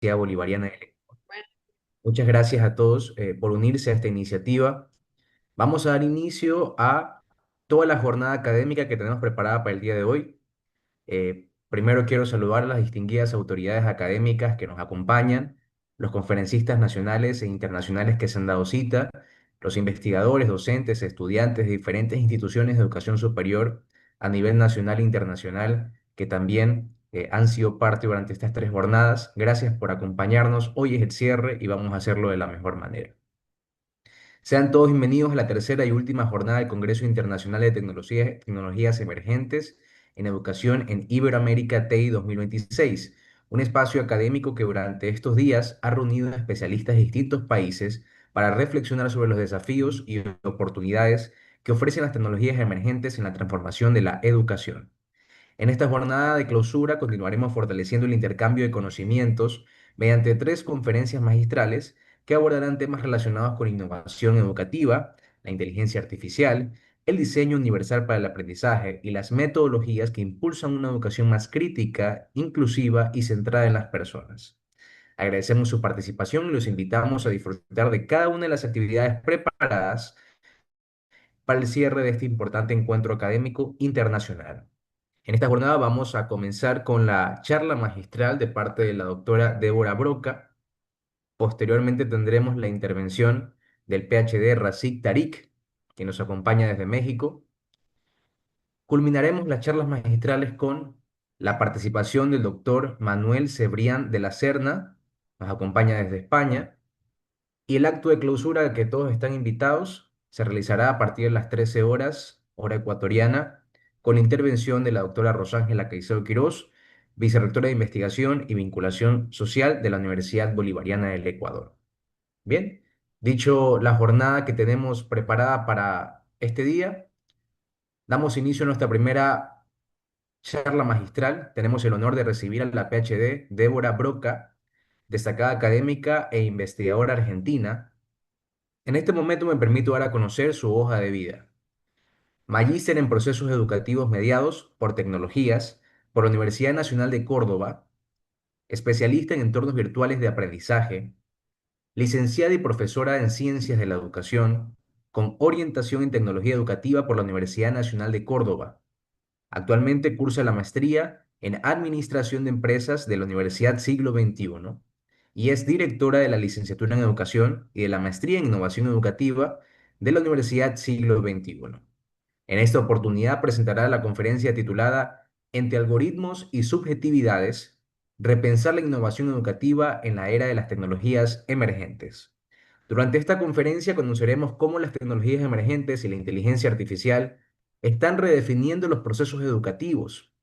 Bolivariana del Ecuador. Muchas gracias a todos por unirse a esta iniciativa. Vamos a dar inicio a toda la jornada académica que tenemos preparada para el día de hoy. Primero quiero saludar a las distinguidas autoridades académicas que nos acompañan, los conferencistas nacionales e internacionales que se han dado cita, los investigadores, docentes, estudiantes de diferentes instituciones de educación superior a nivel nacional e internacional que también han sido parte durante estas tres jornadas. Gracias por acompañarnos. Hoy es el cierre y vamos a hacerlo de la mejor manera. Sean todos bienvenidos a la tercera y última jornada del Congreso Internacional de Tecnologías Emergentes en Educación en Iberoamérica TEI 2026, un espacio académico que durante estos días ha reunido a especialistas de distintos países para reflexionar sobre los desafíos y oportunidades que ofrecen las tecnologías emergentes en la transformación de la educación. En esta jornada de clausura continuaremos fortaleciendo el intercambio de conocimientos mediante tres conferencias magistrales que abordarán temas relacionados con innovación educativa, la inteligencia artificial, el diseño universal para el aprendizaje y las metodologías que impulsan una educación más crítica, inclusiva y centrada en las personas. Agradecemos su participación y los invitamos a disfrutar de cada una de las actividades preparadas para el cierre de este importante encuentro académico internacional. En esta jornada vamos a comenzar con la charla magistral de parte de la doctora Débora Broca. Posteriormente tendremos la intervención del PhD Rashid Tariq, que nos acompaña desde México. Culminaremos las charlas magistrales con la participación del doctor Manuel Cebrián de la Serna, nos acompaña desde España, y el acto de clausura al que todos están invitados se realizará a partir de las 13 horas, hora ecuatoriana, con la intervención de la doctora Rosángela Caicedo Quirós, vicerrectora de Investigación y Vinculación Social de la Universidad Bolivariana del Ecuador. Bien, dicho la jornada que tenemos preparada para este día, damos inicio a nuestra primera charla magistral. Tenemos el honor de recibir a la PhD Débora Broca, destacada académica e investigadora argentina. En este momento me permito dar a conocer su hoja de vida. Magíster en Procesos Educativos Mediados por Tecnologías por la Universidad Nacional de Córdoba, especialista en entornos virtuales de aprendizaje, licenciada y profesora en Ciencias de la Educación, con orientación en Tecnología Educativa por la Universidad Nacional de Córdoba. Actualmente cursa la maestría en Administración de Empresas de la Universidad Siglo XXI y es directora de la licenciatura en Educación y de la maestría en Innovación Educativa de la Universidad Siglo XXI. En esta oportunidad presentará la conferencia titulada Entre algoritmos y subjetividades, repensar la innovación educativa en la era de las tecnologías emergentes. Durante esta conferencia conoceremos cómo las tecnologías emergentes y la inteligencia artificial están redefiniendo los procesos educativos,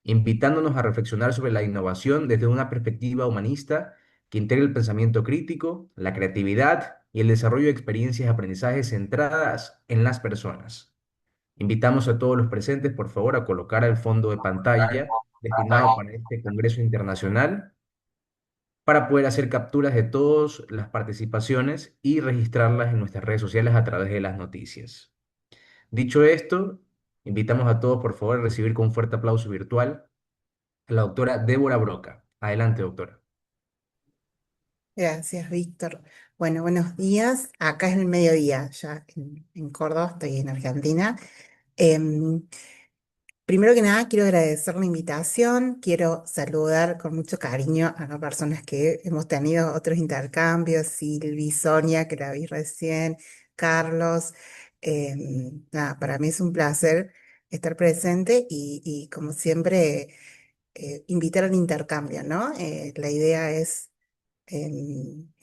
invitándonos a reflexionar sobre la innovación desde una perspectiva humanista que integre el pensamiento crítico, la creatividad y el desarrollo de experiencias de aprendizaje centradas en las personas. Invitamos a todos los presentes, por favor, a colocar el fondo de pantalla destinado para este Congreso Internacional para poder hacer capturas de todas las participaciones y registrarlas en nuestras redes sociales a través de las noticias. Dicho esto, invitamos a todos, por favor, a recibir con un fuerte aplauso virtual a la doctora Débora Broca. Adelante, doctora. Gracias, Víctor. Bueno, buenos días. Acá es el mediodía, ya en Córdoba, estoy en Argentina. Em, Primero que nada, quiero agradecer la invitación, quiero saludar con mucho cariño a las personas que hemos tenido otros intercambios, Silvi, Sonia, que la vi recién, Carlos. Nada, para mí es un placer estar presente y como siempre, invitar al intercambio, ¿no? La idea es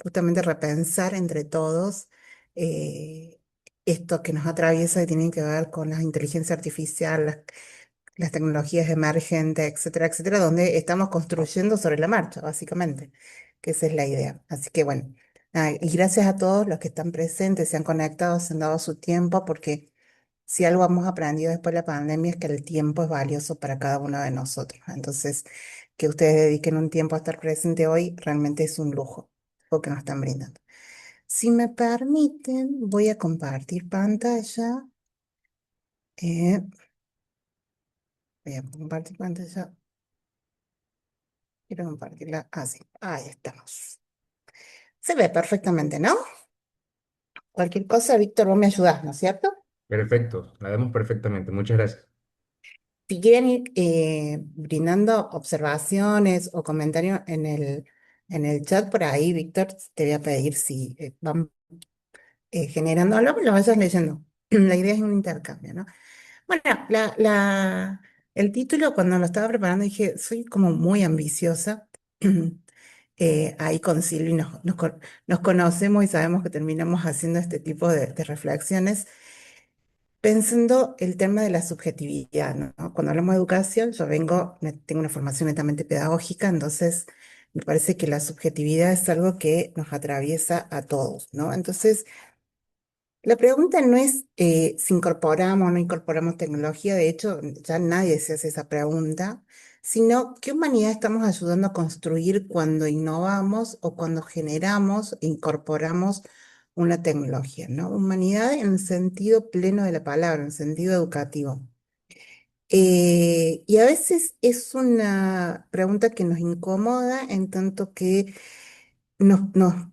justamente repensar entre todos eh, esto que nos atraviesa y tienen que ver con la inteligencia artificial, las tecnologías emergentes, etcétera, etcétera, donde estamos construyendo sobre la marcha, básicamente, que esa es la idea. Así que bueno, nada, y gracias a todos los que están presentes, se han conectado, se han dado su tiempo, porque si algo hemos aprendido después de la pandemia es que el tiempo es valioso para cada uno de nosotros. Entonces, que ustedes dediquen un tiempo a estar presente hoy realmente es un lujo, lo que nos están brindando. Si me permiten, voy a compartir pantalla. eh, Voy a compartir pantalla. quiero compartirla. Ah, sí, ahí estamos. Se ve perfectamente, ¿no? Cualquier cosa, Víctor, vos me ayudás, ¿no es cierto? Perfecto, la vemos perfectamente. Muchas gracias. Si quieren ir brindando observaciones o comentarios en el chat por ahí, Víctor, te voy a pedir si van generándolo, lo vayas leyendo. La idea es un intercambio, ¿no? Bueno, el título, cuando lo estaba preparando, dije, soy como muy ambiciosa. Ahí con Silvi nos conocemos y sabemos que terminamos haciendo este tipo de reflexiones, pensando el tema de la subjetividad, ¿no? Cuando hablamos de educación, tengo una formación netamente pedagógica, entonces me parece que la subjetividad es algo que nos atraviesa a todos, ¿no? Entonces, la pregunta no es si incorporamos o no incorporamos tecnología, de hecho, ya nadie se hace esa pregunta, sino qué humanidad estamos ayudando a construir cuando innovamos o cuando generamos e incorporamos una tecnología, ¿no? Humanidad en el sentido pleno de la palabra, en el sentido educativo. Y a veces es una pregunta que nos incomoda en tanto que nos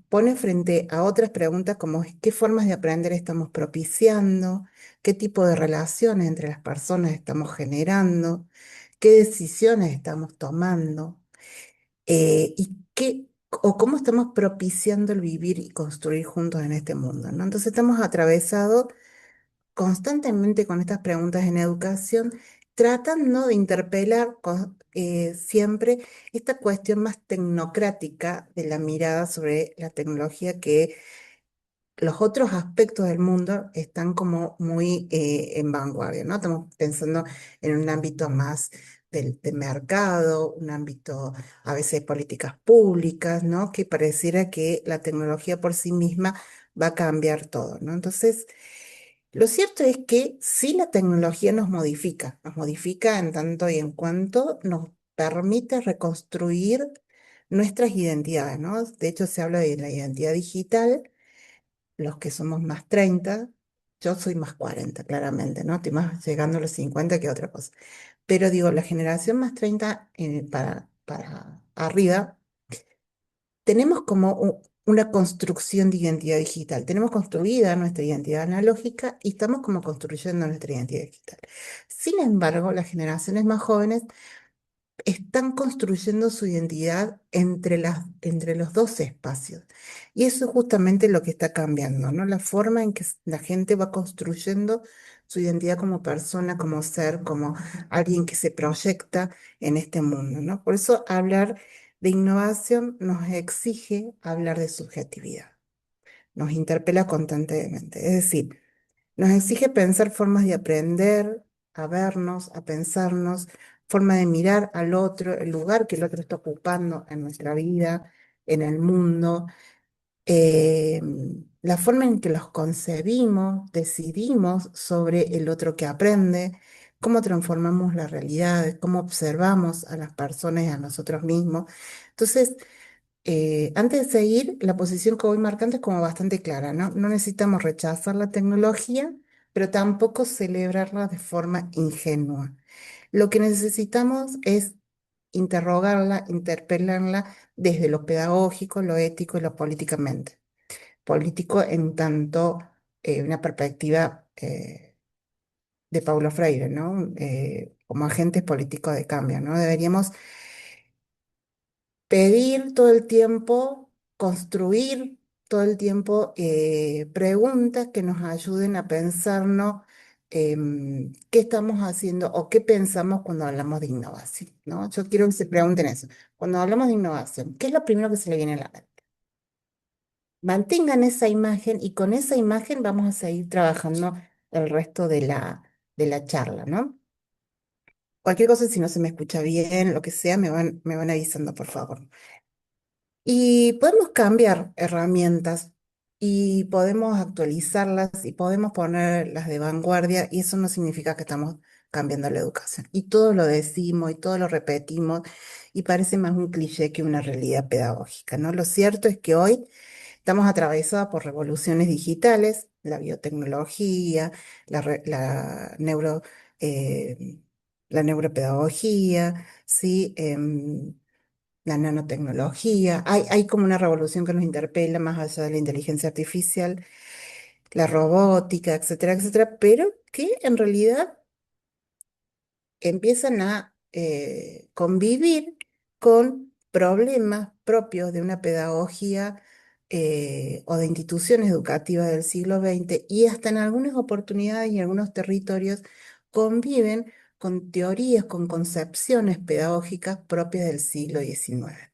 pone frente a otras preguntas como qué formas de aprender estamos propiciando, qué tipo de relaciones entre las personas estamos generando, qué decisiones estamos tomando, o cómo estamos propiciando el vivir y construir juntos en este mundo, ¿no? Entonces estamos atravesados constantemente con estas preguntas en educación, tratando de interpelar siempre esta cuestión más tecnocrática de la mirada sobre la tecnología, que los otros aspectos del mundo están como muy en vanguardia, ¿no? Estamos pensando en un ámbito más del mercado, un ámbito a veces de políticas públicas, ¿no? Que pareciera que la tecnología por sí misma va a cambiar todo, ¿no? Entonces, lo cierto es que sí, la tecnología nos modifica en tanto y en cuanto nos permite reconstruir nuestras identidades, ¿no? De hecho, se habla de la identidad digital, los que somos más 30, yo soy más 40, claramente, ¿no? Estoy más llegando a los 50 que otra cosa. Pero digo, la generación más 30 para arriba, tenemos como una construcción de identidad digital. Tenemos construida nuestra identidad analógica y estamos como construyendo nuestra identidad digital. Sin embargo, las generaciones más jóvenes están construyendo su identidad entre los dos espacios. Y eso es justamente lo que está cambiando, ¿no? La forma en que la gente va construyendo su identidad como persona, como ser, como alguien que se proyecta en este mundo, ¿no? Por eso hablar de innovación nos exige hablar de subjetividad, nos interpela constantemente. Es decir, nos exige pensar formas de aprender, a vernos, a pensarnos, forma de mirar al otro, el lugar que el otro está ocupando en nuestra vida, en el mundo, eh, la forma en que los concebimos, decidimos sobre el otro que aprende, cómo transformamos la realidad, cómo observamos a las personas y a nosotros mismos. Entonces, antes de seguir, la posición que voy marcando es como bastante clara, ¿no? No necesitamos rechazar la tecnología, pero tampoco celebrarla de forma ingenua. Lo que necesitamos es interrogarla, interpelarla desde lo pedagógico, lo ético y lo políticamente. Político en tanto una perspectiva de Paulo Freire, ¿no? Como agentes políticos de cambio, ¿no? Deberíamos pedir todo el tiempo, construir todo el tiempo preguntas que nos ayuden a pensarnos qué estamos haciendo o qué pensamos cuando hablamos de innovación, ¿no? Yo quiero que se pregunten eso. Cuando hablamos de innovación, ¿qué es lo primero que se le viene a la mente? Mantengan esa imagen y con esa imagen vamos a seguir trabajando el resto de la charla, ¿no? Cualquier cosa, si no se me escucha bien, lo que sea, me van avisando, por favor. Y podemos cambiar herramientas y podemos actualizarlas y podemos ponerlas de vanguardia y eso no significa que estamos cambiando la educación. Y todo lo decimos y todo lo repetimos y parece más un cliché que una realidad pedagógica, ¿no? Lo cierto es que hoy estamos atravesados por revoluciones digitales, la biotecnología, la eh, la neuropedagogía, ¿sí? la nanotecnología. Hay como una revolución que nos interpela más allá de la inteligencia artificial, la robótica, etcétera, etcétera, pero que en realidad empiezan a convivir con problemas propios de una pedagogía o de instituciones educativas del siglo XX y hasta en algunas oportunidades y en algunos territorios conviven con teorías, con concepciones pedagógicas propias del siglo XIX.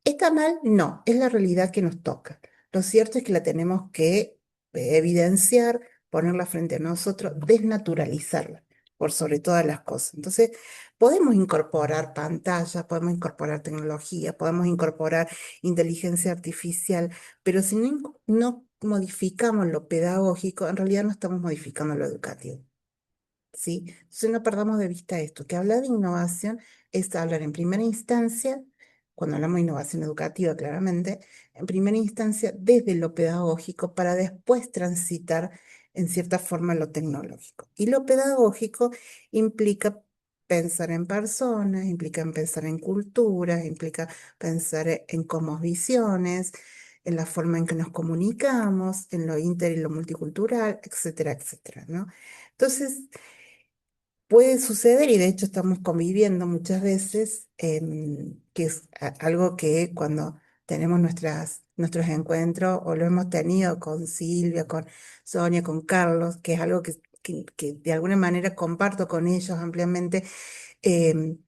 ¿Está mal? No, es la realidad que nos toca. Lo cierto es que la tenemos que evidenciar, ponerla frente a nosotros, desnaturalizarla, por sobre todas las cosas. Entonces, podemos incorporar pantallas, podemos incorporar tecnología, podemos incorporar inteligencia artificial, pero si no modificamos lo pedagógico, en realidad no estamos modificando lo educativo. ¿Sí? Entonces no perdamos de vista esto, que hablar de innovación es hablar en primera instancia, cuando hablamos de innovación educativa claramente, en primera instancia desde lo pedagógico para después transitar en cierta forma lo tecnológico. Y lo pedagógico implica pensar en personas, implica pensar en culturas, implica pensar en cosmovisiones, en la forma en que nos comunicamos, en lo inter y lo multicultural, etcétera, etcétera, ¿no? Entonces, puede suceder, y de hecho estamos conviviendo muchas veces, que es algo que cuando tenemos nuestros encuentros, o lo hemos tenido con Silvia, con Sonia, con Carlos, que es algo que de alguna manera comparto con ellos ampliamente, em,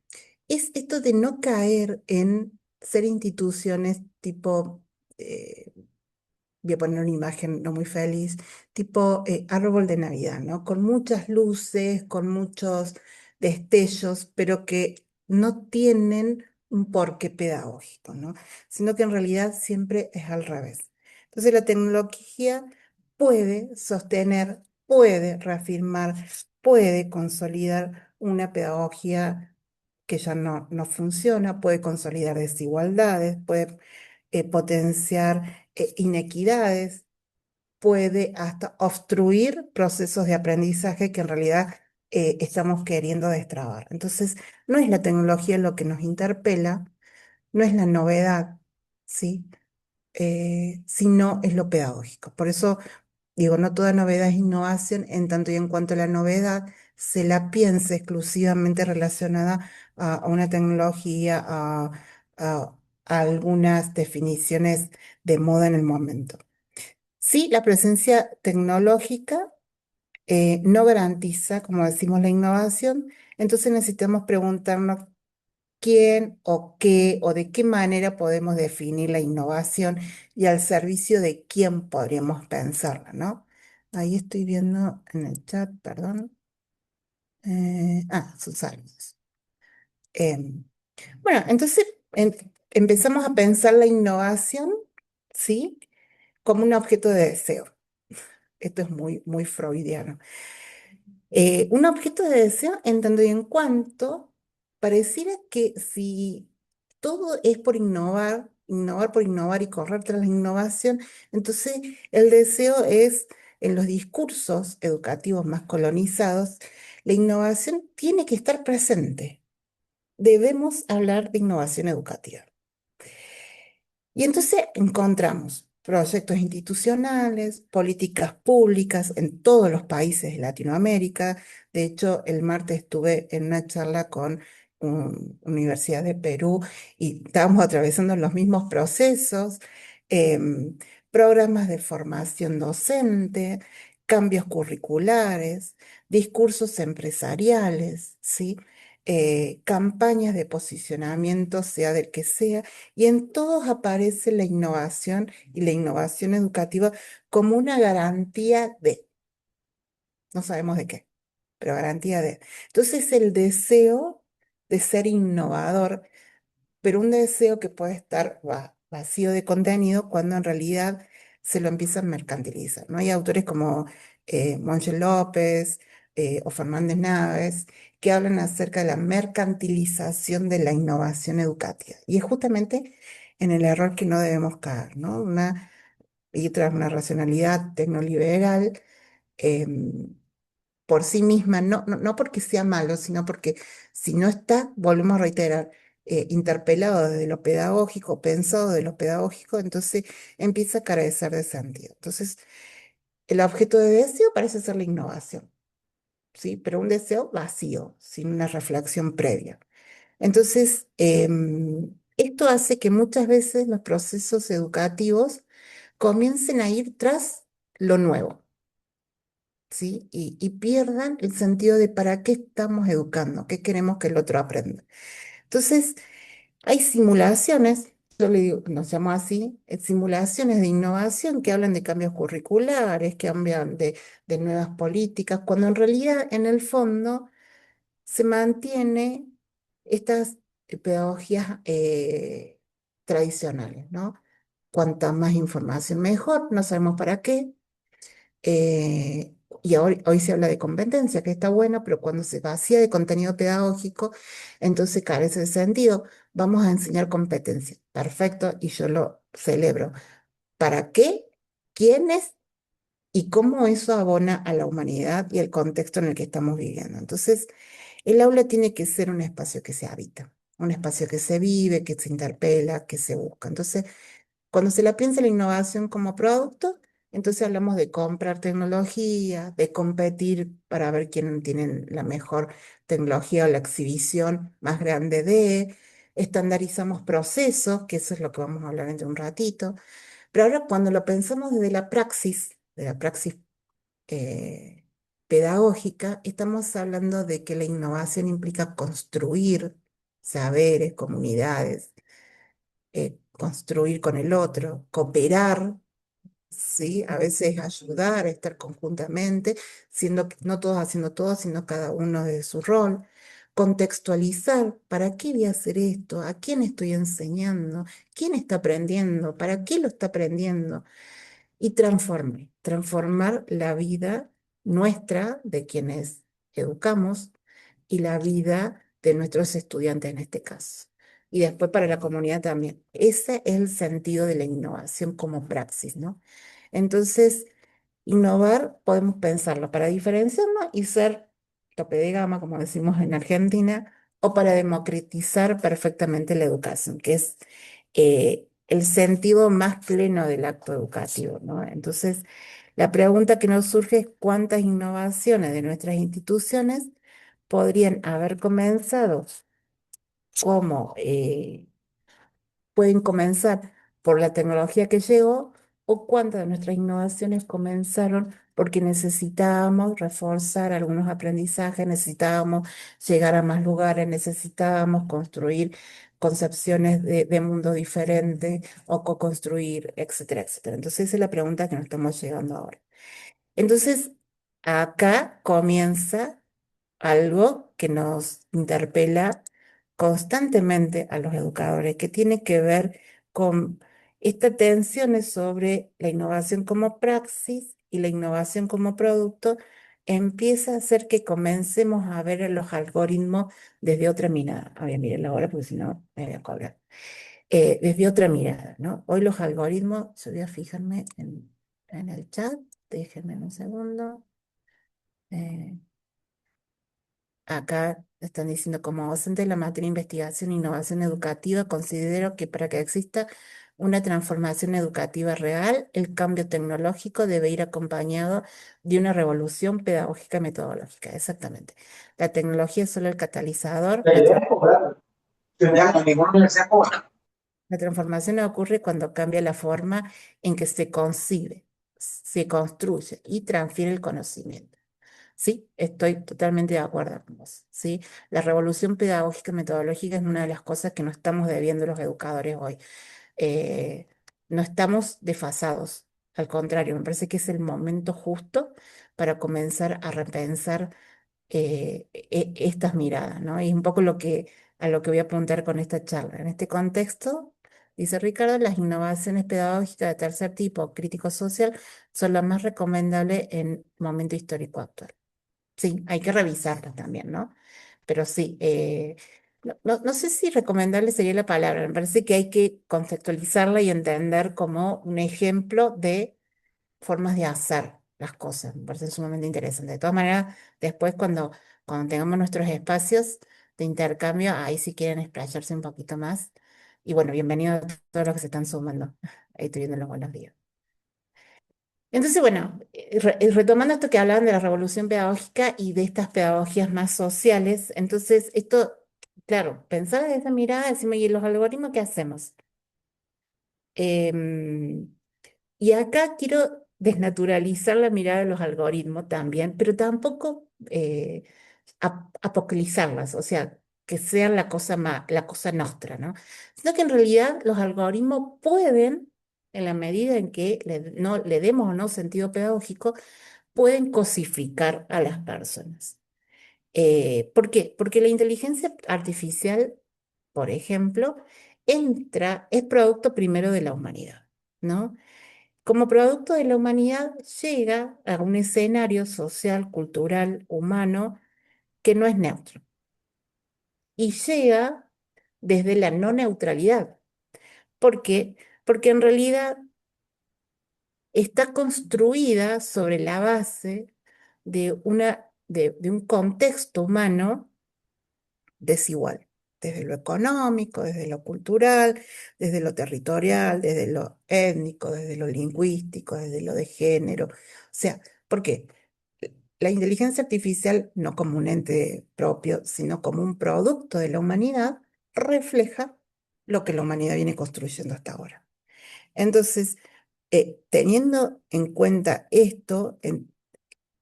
es esto de no caer en ser instituciones tipo, voy a poner una imagen no muy feliz, tipo árbol de Navidad, ¿no? Con muchas luces, con muchos destellos, pero que no tienen un porqué pedagógico, ¿no? Sino que en realidad siempre es al revés. Entonces la tecnología puede sostener, puede reafirmar, puede consolidar una pedagogía que ya no funciona, puede consolidar desigualdades, puede potenciar inequidades, puede hasta obstruir procesos de aprendizaje que en realidad estamos queriendo destrabar. Entonces, no es la tecnología lo que nos interpela, no es la novedad, ¿sí? Sino es lo pedagógico. Por eso digo, no toda novedad es innovación, en tanto y en cuanto la novedad se la piense exclusivamente relacionada a una tecnología, a algunas definiciones de moda en el momento. Sí, la presencia tecnológica no garantiza, como decimos, la innovación, entonces necesitamos preguntarnos quién o qué o de qué manera podemos definir la innovación y al servicio de quién podríamos pensarla, ¿no? Ahí estoy viendo en el chat, perdón. Sus años. Em, bueno, entonces empezamos a pensar la innovación, ¿sí? Como un objeto de deseo. Esto es muy freudiano. Un objeto de deseo en tanto y en cuanto pareciera que si todo es por innovar, innovar por innovar y correr tras la innovación, entonces el deseo es en los discursos educativos más colonizados, la innovación tiene que estar presente. Debemos hablar de innovación educativa. Y entonces encontramos proyectos institucionales, políticas públicas en todos los países de Latinoamérica. De hecho, el martes estuve en una charla con Universidad de Perú y estábamos atravesando los mismos procesos, em, programas de formación docente, cambios curriculares, discursos empresariales, ¿sí? Campañas de posicionamiento, sea del que sea, y en todos aparece la innovación y la innovación educativa como una garantía de, no sabemos de qué, pero garantía de. Entonces el deseo de ser innovador, pero un deseo que puede estar vacío de contenido cuando en realidad se lo empiezan a mercantilizar, ¿no? Hay autores como Monge López o Fernández Naves que hablan acerca de la mercantilización de la innovación educativa. Y es justamente en el error que no debemos caer, ¿no? Y tras una racionalidad tecnoliberal em, por sí misma, no porque sea malo, sino porque si no está, volvemos a reiterar, interpelado desde lo pedagógico, pensado desde lo pedagógico, entonces empieza a carecer de sentido. Entonces, el objeto de deseo parece ser la innovación, ¿sí? Pero un deseo vacío, sin una reflexión previa. Entonces, esto hace que muchas veces los procesos educativos comiencen a ir tras lo nuevo, ¿sí? Y pierdan el sentido de para qué estamos educando, qué queremos que el otro aprenda. Entonces, hay simulaciones, yo le digo, nos llamo así, simulaciones de innovación que hablan de cambios curriculares, que hablan de nuevas políticas, cuando en realidad, en el fondo, se mantiene estas pedagogías tradicionales, ¿no? Cuanta más información mejor, no sabemos para qué. Y hoy se habla de competencia, que está bueno, pero cuando se vacía de contenido pedagógico, entonces carece de sentido. Vamos a enseñar competencia. Perfecto, y yo lo celebro. ¿Para qué? ¿Quiénes? Y cómo eso abona a la humanidad y el contexto en el que estamos viviendo. Entonces, el aula tiene que ser un espacio que se habita, un espacio que se vive, que se interpela, que se busca. Entonces, cuando se la piensa la innovación como producto, entonces hablamos de comprar tecnología, de competir para ver quién tiene la mejor tecnología o la exhibición más grande de, estandarizamos procesos, que eso es lo que vamos a hablar dentro de un ratito. Pero ahora cuando lo pensamos desde de la praxis eh, pedagógica, estamos hablando de que la innovación implica construir saberes, comunidades, construir con el otro, cooperar, ¿sí? A veces ayudar, estar conjuntamente, siendo que no todos haciendo todo, sino cada uno de su rol. Contextualizar, ¿para qué voy a hacer esto? ¿A quién estoy enseñando? ¿Quién está aprendiendo? ¿Para qué lo está aprendiendo? Y transformar la vida nuestra, de quienes educamos, y la vida de nuestros estudiantes en este caso. Y después para la comunidad también. Ese es el sentido de la innovación como praxis, ¿no? Entonces, innovar podemos pensarlo para diferenciarnos y ser tope de gama, como decimos en Argentina, o para democratizar perfectamente la educación, que es el sentido más pleno del acto educativo, ¿no? Entonces, la pregunta que nos surge es cuántas innovaciones de nuestras instituciones podrían haber comenzado como pueden comenzar por la tecnología que llegó o cuántas de nuestras innovaciones comenzaron porque necesitábamos reforzar algunos aprendizajes, necesitábamos llegar a más lugares, necesitábamos construir concepciones de mundo diferentes o co-construir, etcétera, etcétera. Entonces esa es la pregunta que nos estamos llegando ahora. Entonces, acá comienza algo que nos interpela constantemente a los educadores, que tiene que ver con esta tensión sobre la innovación como praxis y la innovación como producto, empieza a hacer que comencemos a ver a los algoritmos desde otra mirada. Voy a mirar la hora porque si no me voy a colgar. Desde otra mirada, ¿no? Hoy los algoritmos, yo voy a fijarme en el chat, déjenme un segundo. Eh, Acá están diciendo, como docente de la materia de investigación e innovación educativa, considero que para que exista una transformación educativa real, el cambio tecnológico debe ir acompañado de una revolución pedagógica y metodológica. Exactamente. La tecnología es solo el catalizador. La idea es cobrar. Tendría que ninguna universidad cobra. La transformación ocurre cuando cambia la forma en que se concibe, se construye y transfiere el conocimiento. Sí, estoy totalmente de acuerdo con vos, ¿sí? La revolución pedagógica y metodológica es una de las cosas que nos estamos debiendo los educadores hoy. Eh, no estamos desfasados, al contrario, me parece que es el momento justo para comenzar a repensar estas miradas, ¿no? Y es un poco a lo que voy a apuntar con esta charla. En este contexto, dice Ricardo, las innovaciones pedagógicas de tercer tipo, crítico-social, son las más recomendables en el momento histórico actual. Sí, hay que revisarlas también, ¿no? Pero sí, no sé si recomendable sería la palabra, me parece que hay que conceptualizarla y entender como un ejemplo de formas de hacer las cosas, me parece sumamente interesante. De todas maneras, después cuando tengamos nuestros espacios, de intercambio, ahí si quieren explayarse un poquito más. Y bueno, bienvenidos a todos los que se están sumando. Ahí estoy viendo los buenos días. Entonces, bueno, retomando esto que hablaban de la revolución pedagógica y de estas pedagogías más sociales, entonces esto, claro, pensar desde esa mirada, decimos, ¿y los algoritmos qué hacemos? Em, y acá quiero desnaturalizar la mirada de los algoritmos también, pero tampoco apocalipsarlas, o sea, que sean la cosa nostra, ¿no? Sino que en realidad los algoritmos pueden, en la medida en que no, le demos o no sentido pedagógico, pueden cosificar a las personas. ¿Por qué? Porque la inteligencia artificial, por ejemplo, es producto primero de la humanidad, ¿no? Como producto de la humanidad llega a un escenario social, cultural, humano, que no es neutro y llega desde la no neutralidad. ¿Por qué? Porque en realidad está construida sobre la base de un contexto humano desigual, desde lo económico, desde lo cultural, desde lo territorial, desde lo étnico, desde lo lingüístico, desde lo de género. O sea, ¿por qué? La inteligencia artificial, no como un ente propio, sino como un producto de la humanidad, refleja lo que la humanidad viene construyendo hasta ahora. Entonces, teniendo en cuenta esto,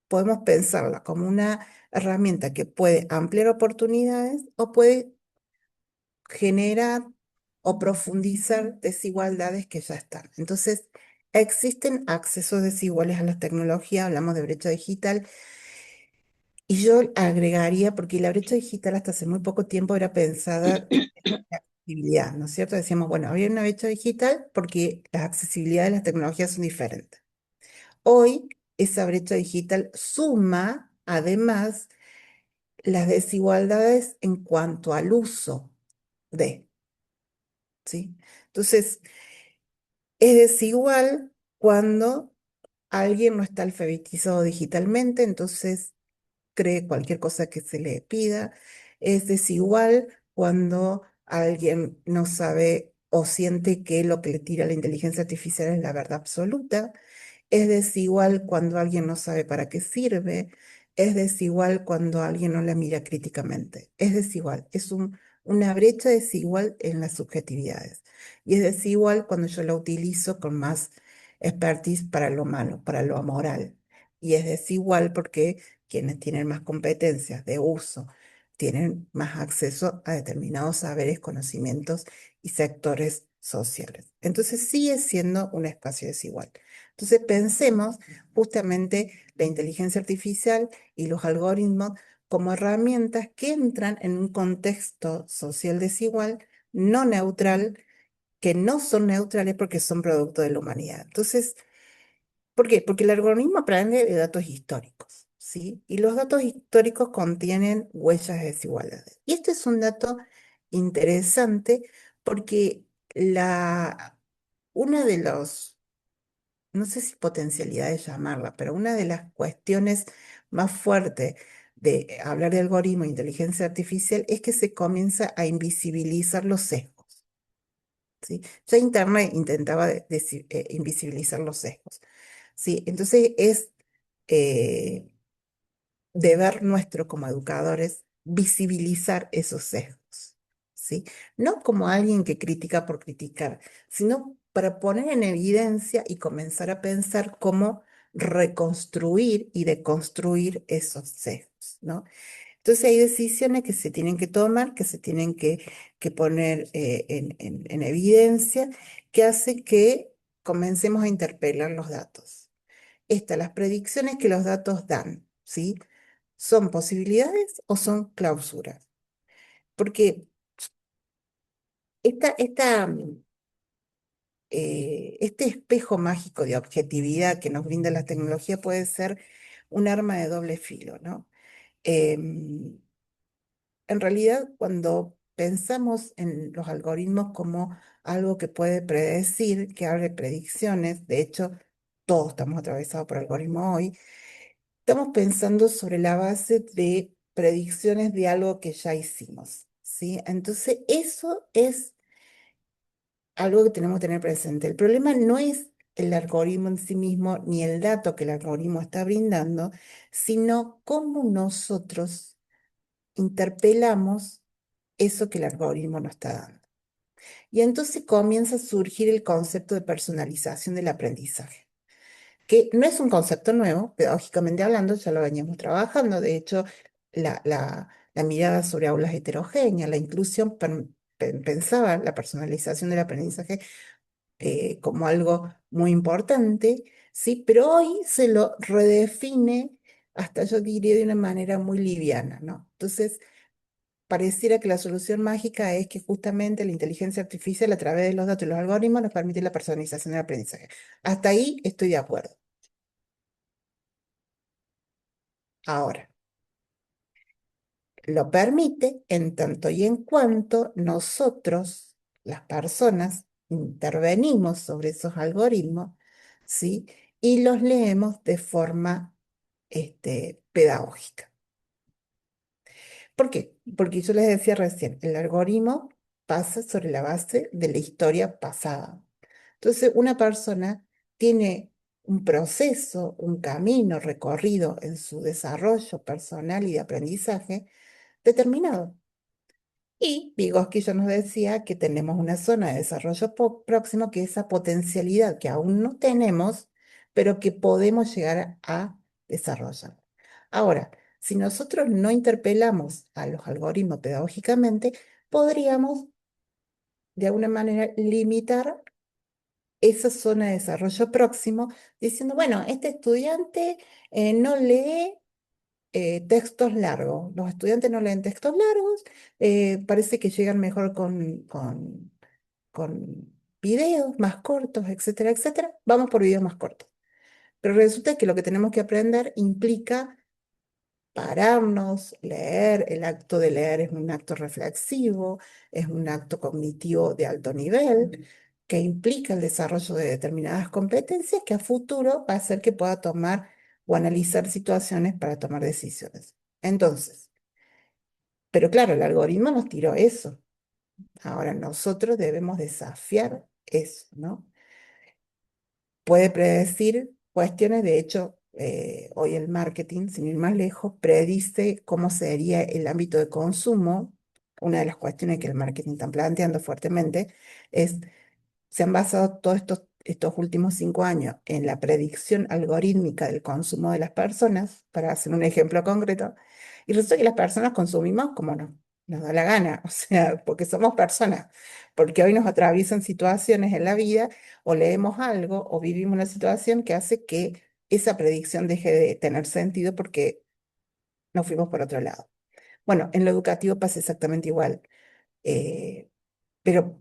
podemos pensarla como una herramienta que puede ampliar oportunidades o puede generar o profundizar desigualdades que ya están. Entonces, existen accesos desiguales a la tecnología, hablamos de brecha digital, y yo agregaría, porque la brecha digital hasta hace muy poco tiempo era pensada la accesibilidad, ¿no es cierto? Decíamos, bueno, había una brecha digital porque las accesibilidades de las tecnologías son diferentes. Hoy, esa brecha digital suma, además, las desigualdades en cuanto al uso de, ¿sí? Entonces, es desigual cuando alguien no está alfabetizado digitalmente, entonces cree cualquier cosa que se le pida. Es desigual cuando alguien no sabe o siente que lo que le tira la inteligencia artificial es la verdad absoluta. Es desigual cuando alguien no sabe para qué sirve. Es desigual cuando alguien no la mira críticamente. Es desigual. Una brecha desigual en las subjetividades. Y es desigual cuando yo la utilizo con más expertise para lo humano, para lo amoral. Y es desigual porque quienes tienen más competencias de uso tienen más acceso a determinados saberes, conocimientos y sectores sociales. Entonces sigue siendo un espacio desigual. Entonces pensemos justamente la inteligencia artificial y los algoritmos como herramientas que entran en un contexto social desigual, no neutral, que no son neutrales porque son producto de la humanidad. Entonces, ¿por qué? Porque el algoritmo aprende de datos históricos, ¿sí? Y los datos históricos contienen huellas de desigualdades. Y este es un dato interesante porque una de los, no sé si potencialidades llamarla, pero una de las cuestiones más fuertes de hablar de algoritmo e inteligencia artificial es que se comienza a invisibilizar los sesgos, ¿sí? Ya Internet intentaba invisibilizar los sesgos, ¿sí? Entonces es eh, deber nuestro como educadores visibilizar esos sesgos, ¿sí? No como alguien que critica por criticar, sino para poner en evidencia y comenzar a pensar cómo reconstruir y deconstruir esos sesgos, ¿no? Entonces hay decisiones que se tienen que tomar, que se tienen que poner en evidencia, que hace que comencemos a interpelar los datos. Las predicciones que los datos dan, ¿sí? ¿Son posibilidades o son clausuras? Porque este espejo mágico de objetividad que nos brinda la tecnología puede ser un arma de doble filo, ¿no? Em, en realidad, cuando pensamos en los algoritmos como algo que puede predecir, que abre predicciones, de hecho, todos estamos atravesados por algoritmos hoy, estamos pensando sobre la base de predicciones de algo que ya hicimos, ¿sí? Entonces, eso es algo que tenemos que tener presente. El problema no es el algoritmo en sí mismo ni el dato que el algoritmo está brindando, sino cómo nosotros interpelamos eso que el algoritmo nos está dando. Y entonces comienza a surgir el concepto de personalización del aprendizaje, que no es un concepto nuevo, pedagógicamente hablando, ya lo veníamos trabajando. De hecho, la mirada sobre aulas heterogéneas, la inclusión, pensaba la personalización del aprendizaje como algo muy importante, ¿sí? Pero hoy se lo redefine, hasta yo diría de una manera muy liviana, ¿no? Entonces, pareciera que la solución mágica es que justamente la inteligencia artificial a través de los datos y los algoritmos nos permite la personalización del aprendizaje. Hasta ahí estoy de acuerdo. Ahora, lo permite en tanto y en cuanto nosotros, las personas, intervenimos sobre esos algoritmos, ¿sí? Y los leemos de forma pedagógica. ¿Por qué? Porque yo les decía recién, el algoritmo pasa sobre la base de la historia pasada. Entonces, una persona tiene un proceso, un camino recorrido en su desarrollo personal y de aprendizaje determinado. Y Vygotsky ya nos decía que tenemos una zona de desarrollo próximo, que es esa potencialidad que aún no tenemos, pero que podemos llegar a desarrollar. Ahora, si nosotros no interpelamos a los algoritmos pedagógicamente, podríamos de alguna manera limitar esa zona de desarrollo próximo, diciendo, bueno, este estudiante no lee textos largos. Los estudiantes no leen textos largos, parece que llegan mejor con videos más cortos, etcétera, etcétera. Vamos por videos más cortos. Pero resulta que lo que tenemos que aprender implica pararnos, leer. El acto de leer es un acto reflexivo, es un acto cognitivo de alto nivel, que implica el desarrollo de determinadas competencias que a futuro va a hacer que pueda tomar o analizar situaciones para tomar decisiones. Entonces, pero claro, el algoritmo nos tiró eso. Ahora nosotros debemos desafiar eso, ¿no? Puede predecir cuestiones. De hecho, hoy el marketing, sin ir más lejos, predice cómo sería el ámbito de consumo. Una de las cuestiones que el marketing está planteando fuertemente es, se han basado todos estos últimos 5 años en la predicción algorítmica del consumo de las personas, para hacer un ejemplo concreto, y resulta que las personas consumimos como nos da la gana, o sea, porque somos personas, porque hoy nos atraviesan situaciones en la vida, o leemos algo, o vivimos una situación que hace que esa predicción deje de tener sentido porque nos fuimos por otro lado. Bueno, en lo educativo pasa exactamente igual, eh, pero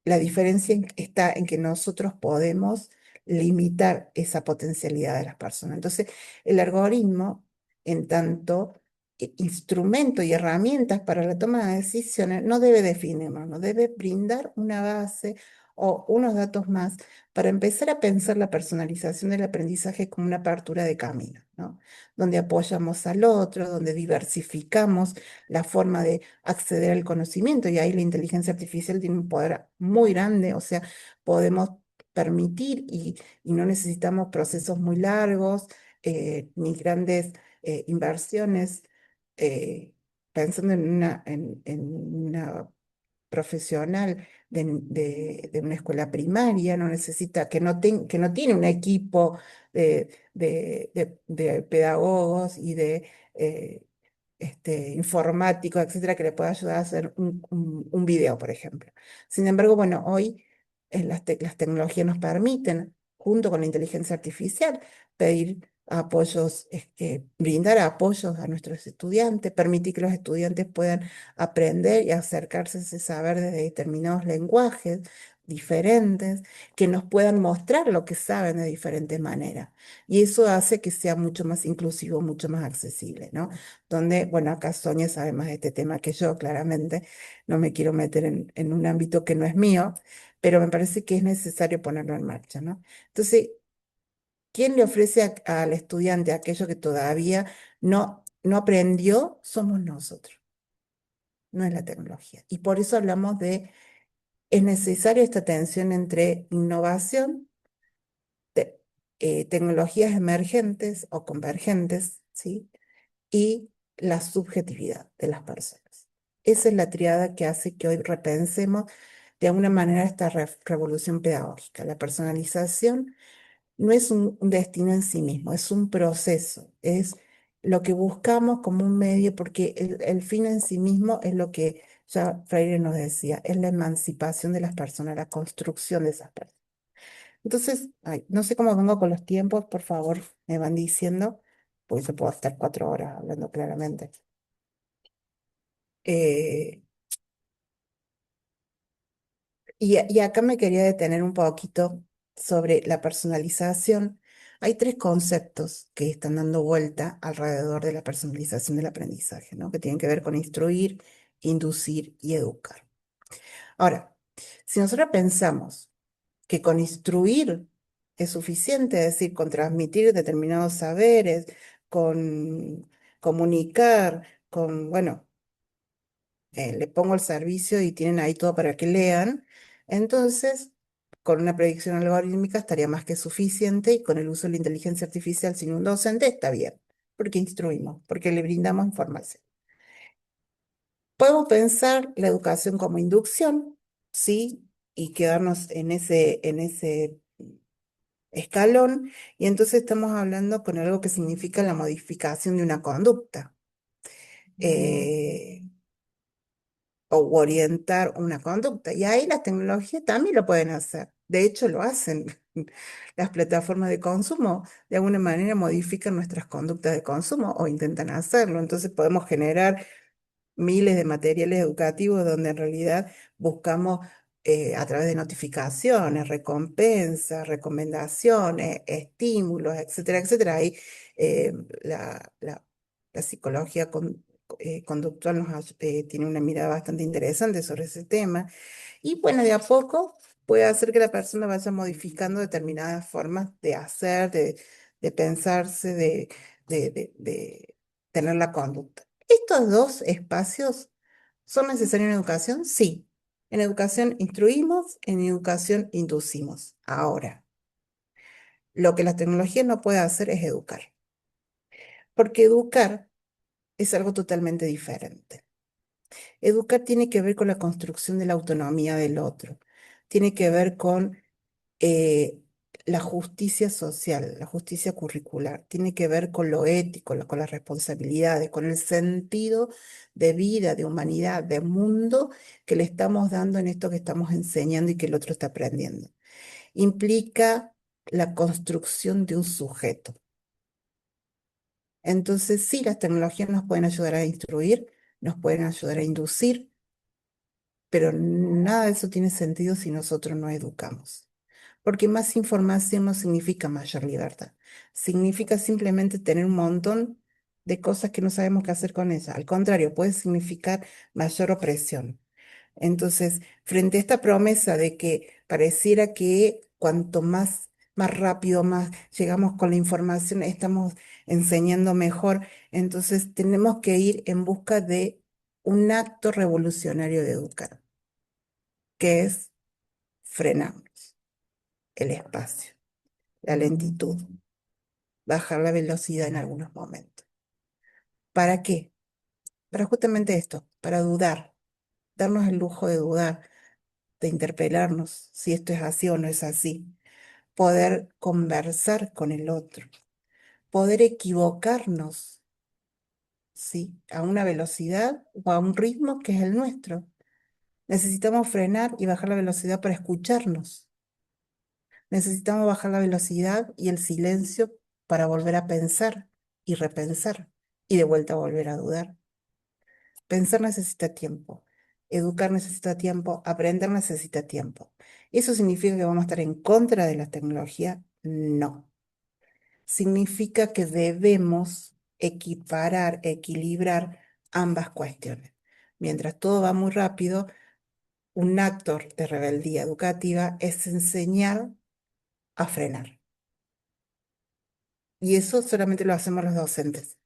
la diferencia está en que nosotros podemos limitar esa potencialidad de las personas. Entonces, el algoritmo, en tanto instrumento y herramientas para la toma de decisiones, no debe definirnos, no debe brindar una base o unos datos más para empezar a pensar la personalización del aprendizaje como una apertura de camino, ¿no? Donde apoyamos al otro, donde diversificamos la forma de acceder al conocimiento, y ahí la inteligencia artificial tiene un poder muy grande. O sea, podemos permitir y no necesitamos procesos muy largos, ni grandes inversiones. eh, Pensando en una profesional de una escuela primaria, no necesita, que no tiene un equipo de pedagogos y de informáticos, etcétera, que le pueda ayudar a hacer un video, por ejemplo. Sin embargo, bueno, hoy las tecnologías nos permiten, junto con la inteligencia artificial, pedir apoyos, brindar apoyos a nuestros estudiantes, permitir que los estudiantes puedan aprender y acercarse a ese saber de determinados lenguajes diferentes, que nos puedan mostrar lo que saben de diferentes maneras. Y eso hace que sea mucho más inclusivo, mucho más accesible, ¿no? Donde, bueno, acá Sonia sabe más de este tema que yo, claramente. No me quiero meter en un ámbito que no es mío, pero me parece que es necesario ponerlo en marcha, ¿no? Entonces, ¿quién le ofrece al estudiante aquello que todavía no no aprendió somos nosotros, no es la tecnología. Y por eso hablamos de, es necesaria esta tensión entre innovación, te- tecnologías emergentes o convergentes, ¿sí? Y la subjetividad de las personas. Esa es la triada que hace que hoy repensemos de alguna manera esta revolución pedagógica. La personalización no es un destino en sí mismo, es un proceso, es lo que buscamos como un medio, porque el fin en sí mismo es lo que ya Freire nos decía, es la emancipación de las personas, la construcción de esas personas. Entonces, ay, no sé cómo vengo con los tiempos, por favor, me van diciendo, porque yo puedo estar 4 horas hablando claramente. Eh, y acá me quería detener un poquito sobre la personalización. Hay tres conceptos que están dando vuelta alrededor de la personalización del aprendizaje, ¿no? Que tienen que ver con instruir, inducir y educar. Ahora, si nosotros pensamos que con instruir es suficiente, es decir, con transmitir determinados saberes, con comunicar, con, bueno, le pongo el servicio y tienen ahí todo para que lean. Entonces, con una predicción algorítmica estaría más que suficiente y con el uso de la inteligencia artificial sin un docente está bien, porque instruimos, porque le brindamos información. Podemos pensar la educación como inducción, ¿sí? Y quedarnos en ese escalón, y entonces estamos hablando con algo que significa la modificación de una conducta. Eh, o orientar una conducta. Y ahí las tecnologías también lo pueden hacer. De hecho, lo hacen. Las plataformas de consumo de alguna manera modifican nuestras conductas de consumo o intentan hacerlo. Entonces podemos generar miles de materiales educativos donde en realidad buscamos a través de notificaciones, recompensas, recomendaciones, estímulos, etcétera, etcétera. Ahí eh, la, la- la psicología conductual tiene una mirada bastante interesante sobre ese tema. Y bueno, de a poco puede hacer que la persona vaya modificando determinadas formas de hacer, de pensarse, de tener la conducta. ¿Estos dos espacios son necesarios en educación? Sí. En educación instruimos, en educación inducimos. Ahora, lo que la tecnología no puede hacer es educar, porque educar es algo totalmente diferente. Educar tiene que ver con la construcción de la autonomía del otro, tiene que ver con eh, la justicia social, la justicia curricular, tiene que ver con lo ético, con las responsabilidades, con el sentido de vida, de humanidad, de mundo que le estamos dando en esto que estamos enseñando y que el otro está aprendiendo. Implica la construcción de un sujeto. Entonces, sí, las tecnologías nos pueden ayudar a instruir, nos pueden ayudar a inducir, pero nada de eso tiene sentido si nosotros no educamos. Porque más información no significa mayor libertad. Significa simplemente tener un montón de cosas que no sabemos qué hacer con ellas. Al contrario, puede significar mayor opresión. Entonces, frente a esta promesa de que pareciera que cuanto más rápido, más llegamos con la información, estamos enseñando mejor, entonces tenemos que ir en busca de un acto revolucionario de educar, que es frenar el espacio, la lentitud, bajar la velocidad en algunos momentos. ¿Para qué? Para justamente esto, para dudar, darnos el lujo de dudar, de interpelarnos si esto es así o no es así, poder conversar con el otro, poder equivocarnos, ¿sí? A una velocidad o a un ritmo que es el nuestro. Necesitamos frenar y bajar la velocidad para escucharnos. Necesitamos bajar la velocidad y el silencio para volver a pensar y repensar y de vuelta volver a dudar. Pensar necesita tiempo, educar necesita tiempo, aprender necesita tiempo. ¿Eso significa que vamos a estar en contra de la tecnología? No. Significa que debemos equiparar, equilibrar ambas cuestiones. Mientras todo va muy rápido, un acto de rebeldía educativa es enseñar a frenar. Y eso solamente lo hacemos los docentes.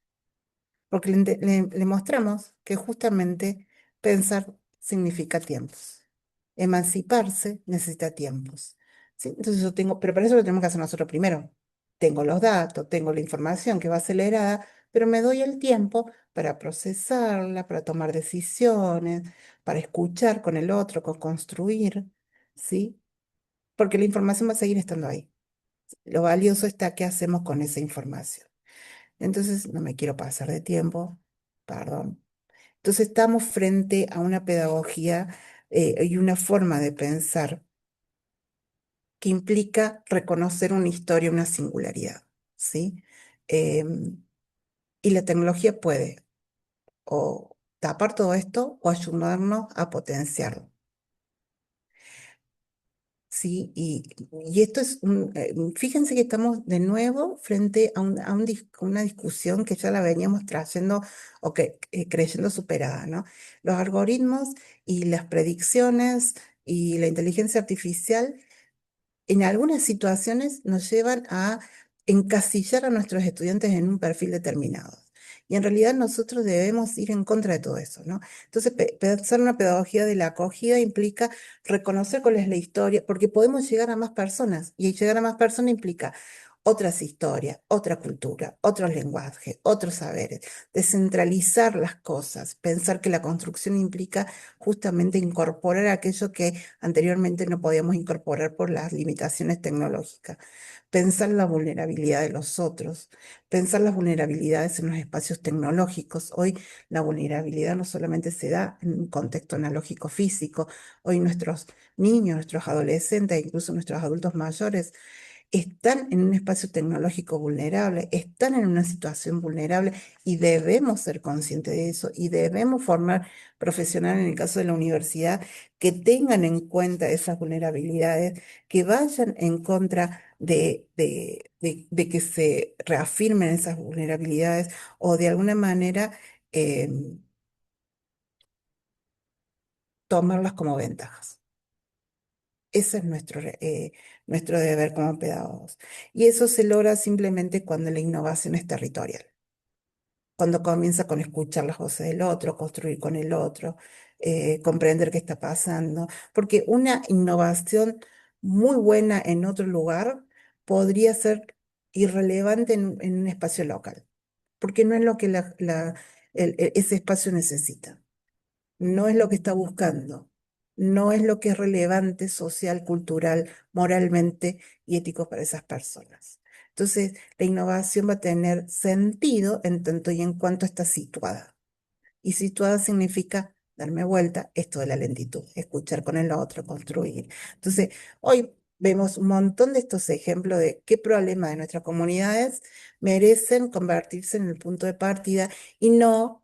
porque le mostramos que justamente pensar significa tiempos. Emanciparse necesita tiempos. ¿Sí? Entonces yo tengo, pero para eso lo tenemos que hacer nosotros primero. Tengo los datos, tengo la información que va acelerada, pero me doy el tiempo para procesarla, para tomar decisiones, para escuchar con el otro, con construir, ¿sí? Porque la información va a seguir estando ahí. Lo valioso está qué hacemos con esa información. Entonces, no me quiero pasar de tiempo, perdón. Entonces, estamos frente a una pedagogía y una forma de pensar que implica reconocer una historia, una singularidad, ¿sí? Em, y la tecnología puede o tapar todo esto o ayudarnos a potenciarlo. Sí, y esto es fíjense que estamos de nuevo frente a una discusión que ya la veníamos trayendo o que creyendo superada, ¿no? Los algoritmos y las predicciones y la inteligencia artificial en algunas situaciones nos llevan a encasillar a nuestros estudiantes en un perfil determinado. Y en realidad nosotros debemos ir en contra de todo eso, ¿no? Entonces, pensar una pedagogía de la acogida implica reconocer cuál es la historia, porque podemos llegar a más personas, y llegar a más personas implica otras historias, otra cultura, otros lenguajes, otros saberes, descentralizar las cosas, pensar que la construcción implica justamente incorporar aquello que anteriormente no podíamos incorporar por las limitaciones tecnológicas. Pensar la vulnerabilidad de los otros, pensar las vulnerabilidades en los espacios tecnológicos. Hoy la vulnerabilidad no solamente se da en un contexto analógico físico, hoy nuestros niños, nuestros adolescentes, incluso nuestros adultos mayores, están en un espacio tecnológico vulnerable, están en una situación vulnerable y debemos ser conscientes de eso y debemos formar profesionales, en el caso de la universidad, que tengan en cuenta esas vulnerabilidades, que vayan en contra de que se reafirmen esas vulnerabilidades o de alguna manera eh, tomarlas como ventajas. Ese es nuestro deber como pedagogos. Y eso se logra simplemente cuando la innovación es territorial, cuando comienza con escuchar las voces del otro, construir con el otro, comprender qué está pasando. Porque una innovación muy buena en otro lugar podría ser irrelevante en un espacio local, porque no es lo que ese espacio necesita, no es lo que está buscando, no es lo que es relevante social, cultural, moralmente y ético para esas personas. Entonces, la innovación va a tener sentido en tanto y en cuanto está situada. Y situada significa darme vuelta, esto de la lentitud, escuchar con el otro, construir. Entonces, hoy vemos un montón de estos ejemplos de qué problemas de nuestras comunidades merecen convertirse en el punto de partida y no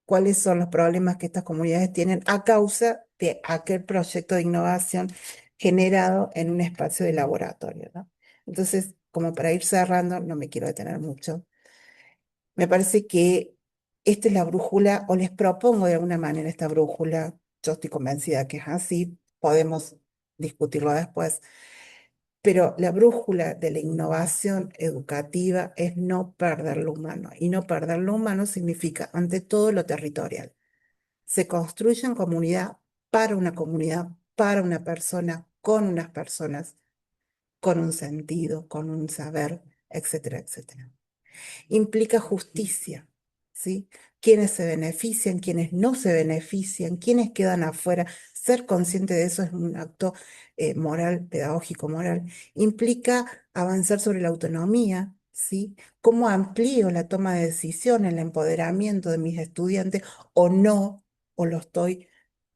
cuáles son los problemas que estas comunidades tienen a causa de aquel proyecto de innovación generado en un espacio de laboratorio, ¿no? Entonces, como para ir cerrando, no me quiero detener mucho, me parece que esta es la brújula, o les propongo de alguna manera esta brújula, yo estoy convencida que es así, podemos discutirlo después, pero la brújula de la innovación educativa es no perder lo humano, y no perder lo humano significa, ante todo, lo territorial. Se construye en comunidad, para una persona, con unas personas, con un sentido, con un saber, etcétera, etcétera. Implica justicia, ¿sí? Quienes se benefician, quienes no se benefician, quienes quedan afuera. Ser consciente de eso es un acto moral, pedagógico, moral. Implica avanzar sobre la autonomía, ¿sí? ¿Cómo amplío la toma de decisiones, el empoderamiento de mis estudiantes o no, o lo estoy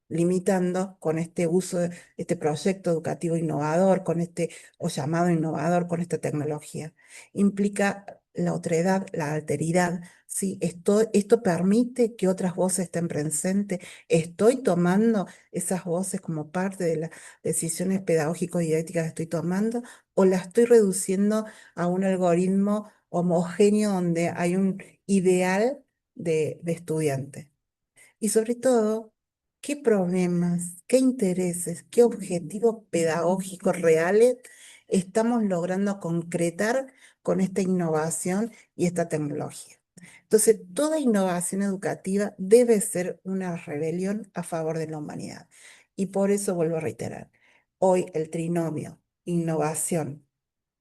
limitando con este uso de este proyecto educativo innovador, con este o llamado innovador, con esta tecnología? Implica la otredad, la alteridad, ¿sí? Esto permite que otras voces estén presentes. Estoy tomando esas voces como parte de las decisiones pedagógicas y didácticas que estoy tomando, o la estoy reduciendo a un algoritmo homogéneo donde hay un ideal de estudiante. Y sobre todo, ¿qué problemas, qué intereses, qué objetivos pedagógicos reales estamos logrando concretar con esta innovación y esta tecnología? Entonces, toda innovación educativa debe ser una rebelión a favor de la humanidad. Y por eso vuelvo a reiterar, hoy el trinomio, innovación,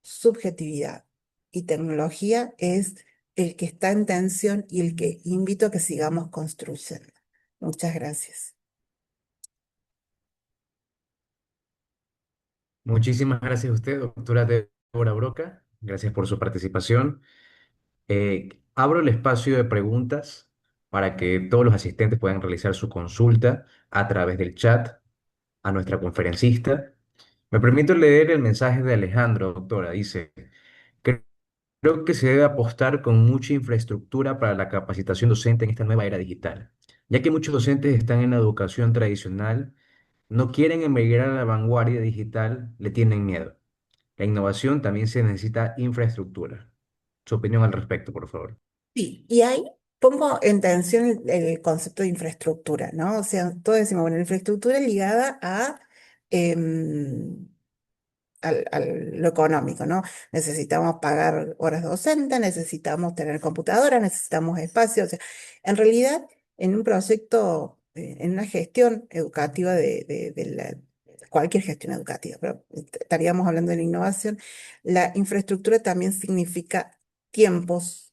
subjetividad y tecnología es el que está en tensión y el que invito a que sigamos construyendo. Muchas gracias. Muchísimas gracias a usted, doctora Débora Broca. Gracias por su participación. Abro el espacio de preguntas para que todos los asistentes puedan realizar su consulta a través del chat a nuestra conferencista. Me permito leer el mensaje de Alejandro, doctora. Dice, creo que se debe apostar con mucha infraestructura para la capacitación docente en esta nueva era digital, ya que muchos docentes están en la educación tradicional, no quieren emigrar a la vanguardia digital, le tienen miedo. La innovación también se necesita infraestructura. Su opinión al respecto, por favor. Sí, y ahí pongo en tensión el concepto de infraestructura, ¿no? O sea, todos decimos, bueno, infraestructura ligada a em, lo económico, ¿no? Necesitamos pagar horas docentes, necesitamos tener computadora, necesitamos espacio. O sea, en realidad, en un proyecto, en una gestión educativa cualquier gestión educativa, pero estaríamos hablando de la innovación, la infraestructura también significa tiempos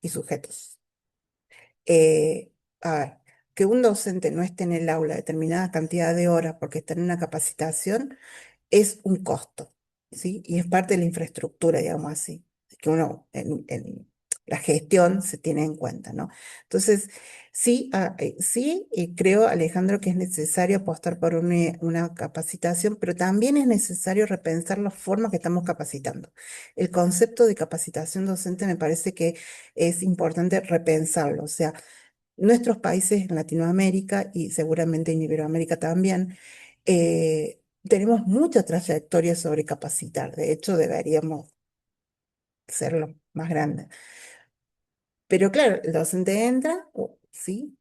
y sujetos. A ver, que un docente no esté en el aula determinada cantidad de horas porque está en una capacitación es un costo, ¿sí? Y es parte de la infraestructura, digamos así, que uno en la gestión se tiene en cuenta, ¿no? Entonces, sí, sí, creo, Alejandro, que es necesario apostar por una capacitación, pero también es necesario repensar las formas que estamos capacitando. El concepto de capacitación docente me parece que es importante repensarlo, o sea, nuestros países en Latinoamérica y seguramente en Iberoamérica también, tenemos mucha trayectoria sobre capacitar. De hecho, deberíamos serlo más grande. Pero claro, el docente entra, sí,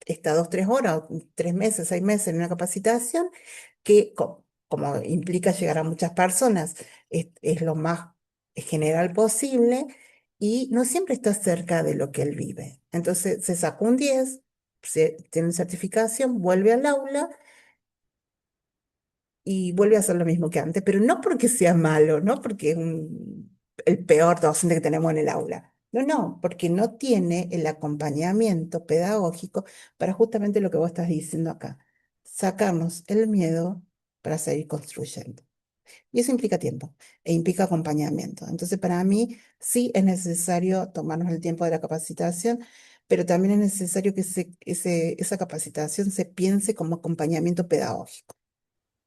está 2, 3 horas, 3 meses, 6 meses en una capacitación que, como implica llegar a muchas personas, es lo más general posible y no siempre está cerca de lo que él vive. Entonces se sacó un 10, tiene certificación, vuelve al aula y vuelve a hacer lo mismo que antes, pero no porque sea malo, no porque es el peor docente que tenemos en el aula. No, no, porque no tiene el acompañamiento pedagógico para justamente lo que vos estás diciendo acá, sacarnos el miedo para seguir construyendo. Y eso implica tiempo e implica acompañamiento. Entonces, para mí sí es necesario tomarnos el tiempo de la capacitación, pero también es necesario que esa capacitación se piense como acompañamiento pedagógico,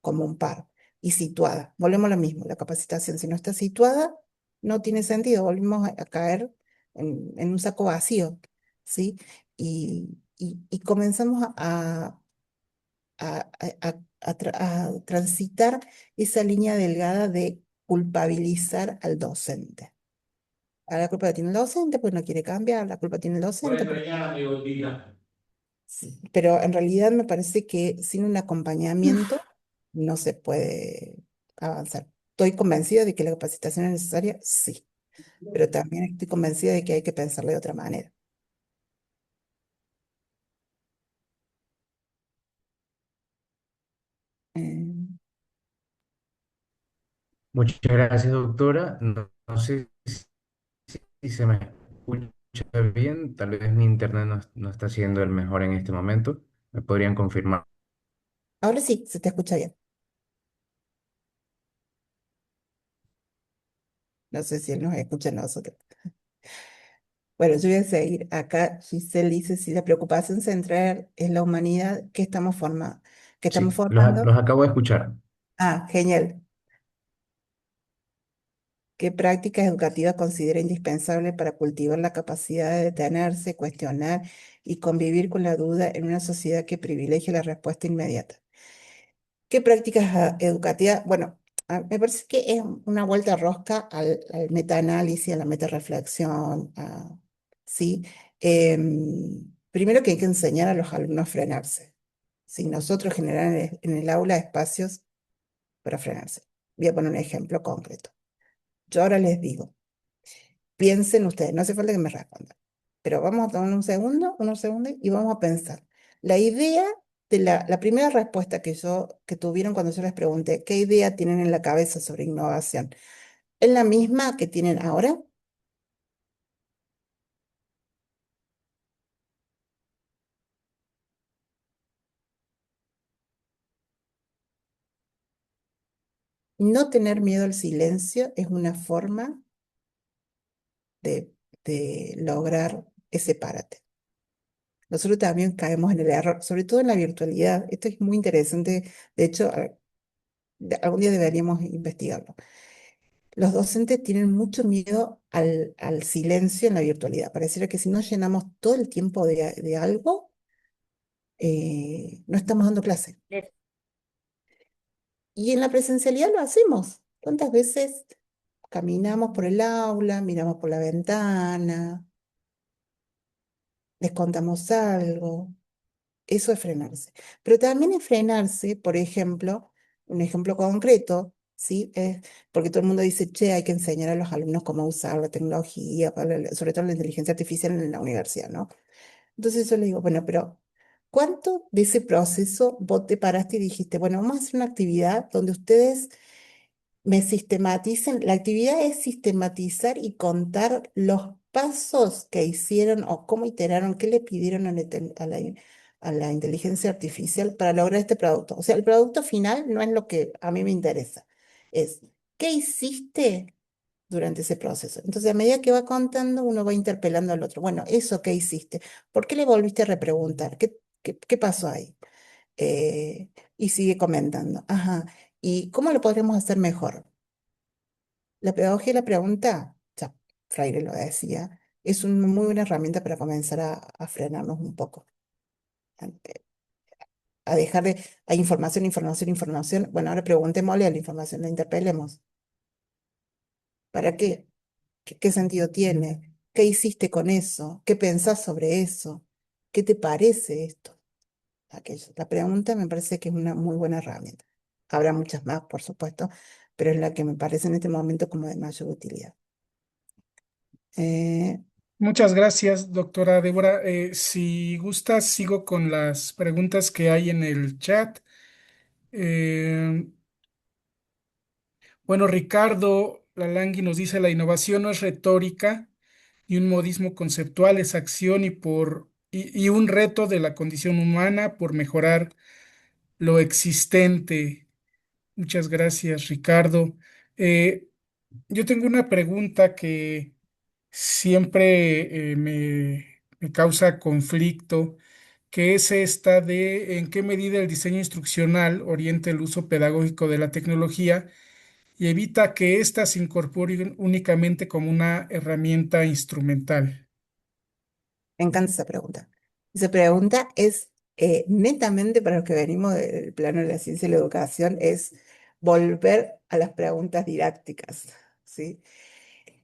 como un par y situada. Volvemos a lo mismo, la capacitación, si no está situada, no tiene sentido, volvemos a caer en un saco vacío, ¿sí? Y comenzamos a transitar esa línea delgada de culpabilizar al docente. A la culpa la tiene el docente, pues no quiere cambiar, la culpa tiene el docente. Sí, pero en realidad me parece que sin un acompañamiento no se puede avanzar. Estoy convencida de que la capacitación es necesaria, sí, pero también estoy convencida de que hay que pensarlo de otra manera. Eh, Muchas gracias, doctora. No, no sé si se me escucha bien. Tal vez mi internet no está siendo el mejor en este momento. ¿Me podrían confirmar? Ahora sí, se te escucha bien. No sé si él nos escucha a nosotros. Bueno, yo voy a seguir. Acá Giselle dice, si la preocupación central es la humanidad, ¿qué estamos Sí, los formando? acabo de escuchar. Ah, genial. ¿Qué prácticas educativas considera indispensable para cultivar la capacidad de detenerse, cuestionar y convivir con la duda en una sociedad que privilegia la respuesta inmediata? ¿Qué prácticas educativas? Bueno, me parece que es una vuelta rosca al metaanálisis, a la metarreflexión, ¿sí? Primero que hay que enseñar a los alumnos a frenarse. Si nosotros generar en el aula espacios para frenarse. Voy a poner un ejemplo concreto. Yo ahora les digo, Piensen ustedes, no hace falta que me respondan, pero vamos a tomar unos segundos y vamos a pensar. La idea de la primera respuesta que tuvieron cuando yo les pregunté, ¿qué idea tienen en la cabeza sobre innovación? ¿Es la misma que tienen ahora? No tener miedo al silencio es una forma de, de lograr ese párate. Nosotros también caemos en el error, sobre todo en la virtualidad. Esto es muy interesante. De hecho, algún día deberíamos investigarlo. Los docentes tienen mucho miedo al silencio en la virtualidad. Pareciera que si no llenamos todo el tiempo de algo, no estamos dando clase. Y en la presencialidad lo hacemos. ¿Cuántas veces caminamos por el aula, miramos por la ventana, les contamos algo? Eso es frenarse. Pero también es frenarse, por ejemplo, un ejemplo concreto, ¿sí? Porque todo el mundo dice, che, hay que enseñar a los alumnos cómo usar la tecnología, sobre todo la inteligencia artificial en la universidad, ¿no? Entonces yo le digo, bueno, pero ¿cuánto de ese proceso vos te paraste y dijiste, bueno, vamos a hacer una actividad donde ustedes me sistematicen? La actividad es sistematizar y contar los pasos que hicieron o cómo iteraron, qué le pidieron a la inteligencia artificial para lograr este producto. O sea, el producto final no es lo que a mí me interesa, es qué hiciste durante ese proceso. Entonces, a medida que va contando, uno va interpelando al otro. Bueno, eso que hiciste, ¿por qué le volviste a repreguntar? ¿Qué pasó ahí? Eh, y sigue comentando. Ajá. ¿Y cómo lo podremos hacer mejor? La pedagogía de la pregunta, ya Freire lo decía, es una muy buena herramienta para comenzar a frenarnos un poco, a, a dejar de, a información, información, información. Bueno, ahora preguntémosle a la información, la interpelemos. ¿Para qué? ¿Qué sentido tiene? ¿Qué hiciste con eso? ¿Qué pensás sobre eso? ¿Qué te parece esto? Aquello. La pregunta me parece que es una muy buena herramienta. Habrá muchas más, por supuesto, pero es la que me parece en este momento como de mayor utilidad. Eh, Muchas gracias, doctora Débora. Si gustas, sigo con las preguntas que hay en el chat. Eh, bueno, Ricardo Lalangui nos dice, la innovación no es retórica y un modismo conceptual, es acción y un reto de la condición humana por mejorar lo existente. Muchas gracias, Ricardo. Eh, yo tengo una pregunta que siempre me causa conflicto, que es esta de en qué medida el diseño instruccional orienta el uso pedagógico de la tecnología y evita que ésta se incorpore únicamente como una herramienta instrumental. Me encanta esa pregunta. Esa pregunta es netamente para los que venimos del plano de la ciencia y la educación, es volver a las preguntas didácticas, ¿sí?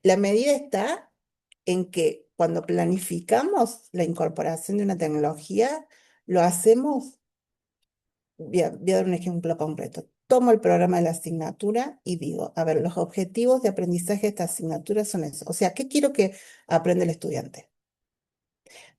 La medida está en que cuando planificamos la incorporación de una tecnología, lo hacemos, voy a dar un ejemplo concreto. Tomo el programa de la asignatura y digo, a ver, los objetivos de aprendizaje de esta asignatura son eso. O sea, ¿qué quiero que aprenda el estudiante?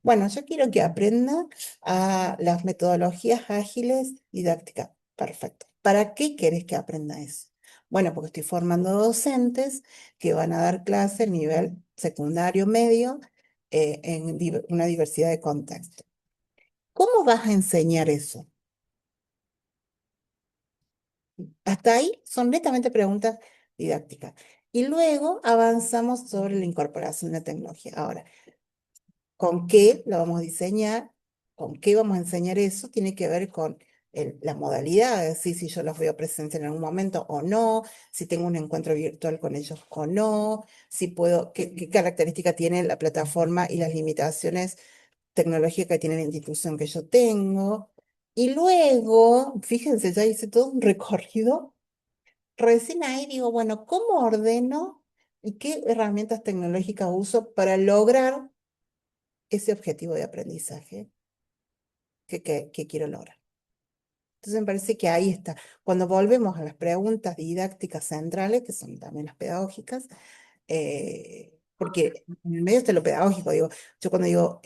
Bueno, yo quiero que aprenda a las metodologías ágiles didácticas. Perfecto. ¿Para qué querés que aprenda eso? Bueno, porque estoy formando docentes que van a dar clase a nivel secundario, medio, en una diversidad de contextos. ¿Cómo vas a enseñar eso? Hasta ahí son netamente preguntas didácticas. Y luego avanzamos sobre la incorporación de tecnología. Ahora, con qué lo vamos a diseñar, con qué vamos a enseñar eso, tiene que ver con la modalidad, es decir, si yo los veo presencial en algún momento o no, si tengo un encuentro virtual con ellos o no, si puedo, qué característica tiene la plataforma y las limitaciones tecnológicas que tiene la institución que yo tengo. Y luego, fíjense, ya hice todo un recorrido. Recién ahí digo, bueno, ¿cómo ordeno y qué herramientas tecnológicas uso para lograr ese objetivo de aprendizaje que quiero lograr? Entonces me parece que ahí está. Cuando volvemos a las preguntas didácticas centrales, que son también las pedagógicas, porque en el medio está lo pedagógico, digo, yo cuando digo,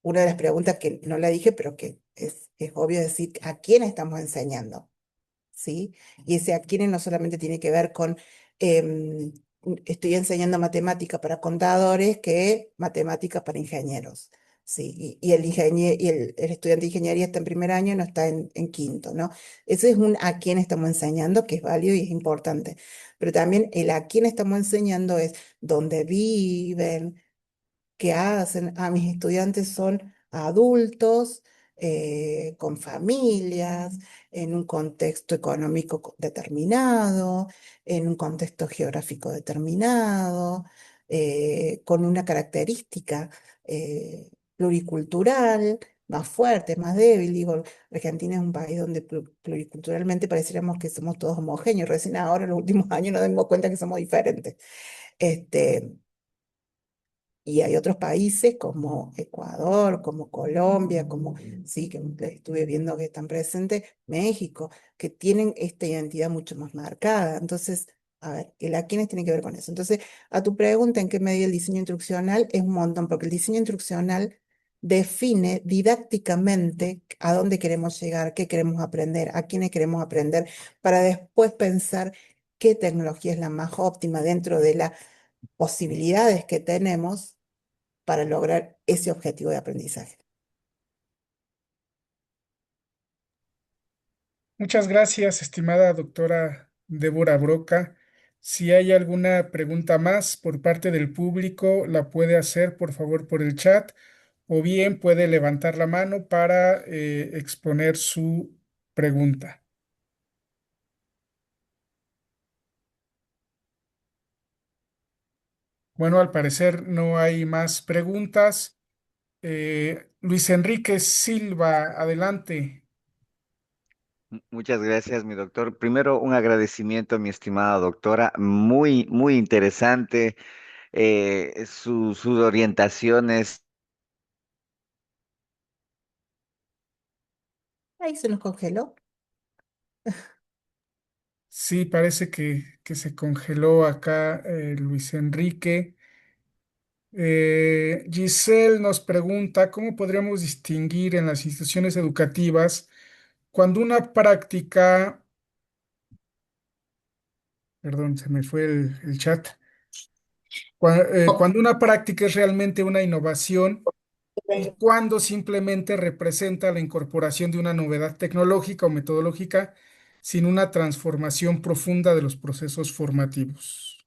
una de las preguntas que no la dije, pero que es obvio decir, ¿a quién estamos enseñando? ¿Sí? Y ese a quiénes no solamente tiene que ver con, em, estoy enseñando matemática para contadores que matemática para ingenieros, ¿sí? Y el estudiante de ingeniería está en primer año y no está en quinto, ¿no? Ese es un a quién estamos enseñando que es válido y es importante. Pero también el a quién estamos enseñando es dónde viven, que hacen a mis estudiantes son adultos, con familias, en un contexto económico determinado, en un contexto geográfico determinado, con una característica pluricultural más fuerte, más débil. Digo, Argentina es un país donde pluriculturalmente pareciéramos que somos todos homogéneos. Recién ahora, en los últimos años, nos damos cuenta que somos diferentes. Este, y hay otros países como Ecuador, como Colombia, como, sí, que estuve viendo que están presentes, México, que tienen esta identidad mucho más marcada. Entonces, a ver, ¿el a quiénes tiene que ver con eso? Entonces, a tu pregunta, ¿en qué medida el diseño instruccional? Es un montón, porque el diseño instruccional define didácticamente a dónde queremos llegar, qué queremos aprender, a quiénes queremos aprender, para después pensar qué tecnología es la más óptima dentro de las posibilidades que tenemos para lograr ese objetivo de aprendizaje. Muchas gracias, estimada doctora Débora Broca. Si hay alguna pregunta más por parte del público, la puede hacer por favor por el chat o bien puede levantar la mano para exponer su pregunta. Bueno, al parecer no hay más preguntas. Luis Enrique Silva, adelante. Muchas gracias, mi doctor. Primero, un agradecimiento a mi estimada doctora. Muy, muy interesante sus orientaciones. Ahí se nos congeló. Sí, parece que se congeló acá Luis Enrique. Giselle nos pregunta, ¿cómo podríamos distinguir en las instituciones educativas cuando una práctica, perdón, se me fue el chat, cuando una práctica es realmente una innovación y cuando simplemente representa la incorporación de una novedad tecnológica o metodológica sin una transformación profunda de los procesos formativos?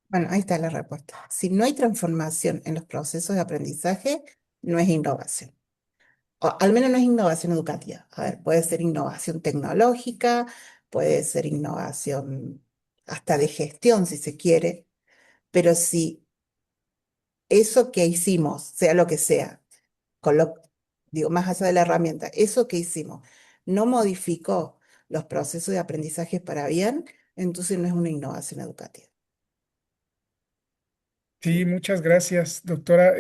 Bueno, ahí está la respuesta. Si no hay transformación en los procesos de aprendizaje, no es innovación. O al menos no es innovación educativa. A ver, puede ser innovación tecnológica, puede ser innovación hasta de gestión, si se quiere, pero si eso que hicimos, sea lo que sea, con lo, digo, más allá de la herramienta, eso que hicimos no modificó los procesos de aprendizaje para bien, entonces no es una innovación educativa. Sí, muchas gracias, doctora.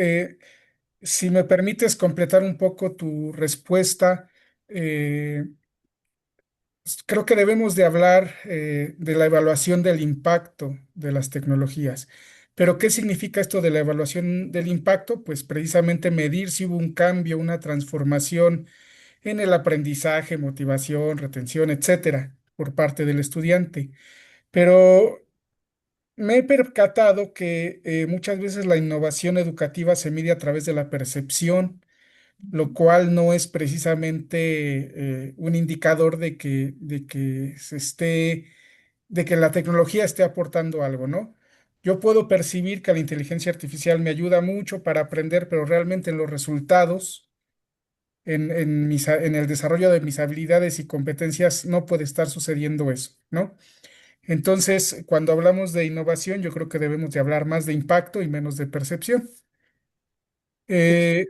Si me permites completar un poco tu respuesta, eh, creo que debemos de hablar de la evaluación del impacto de las tecnologías. Pero, ¿qué significa esto de la evaluación del impacto? Pues precisamente medir si hubo un cambio, una transformación en el aprendizaje, motivación, retención, etcétera, por parte del estudiante. Pero me he percatado que muchas veces la innovación educativa se mide a través de la percepción, lo cual no es precisamente un indicador de que de que la tecnología esté aportando algo, ¿no? Yo puedo percibir que la inteligencia artificial me ayuda mucho para aprender, pero realmente en los resultados, en el desarrollo de mis habilidades y competencias, no puede estar sucediendo eso, ¿no? Entonces, cuando hablamos de innovación, yo creo que debemos de hablar más de impacto y menos de percepción. Sí. Eh,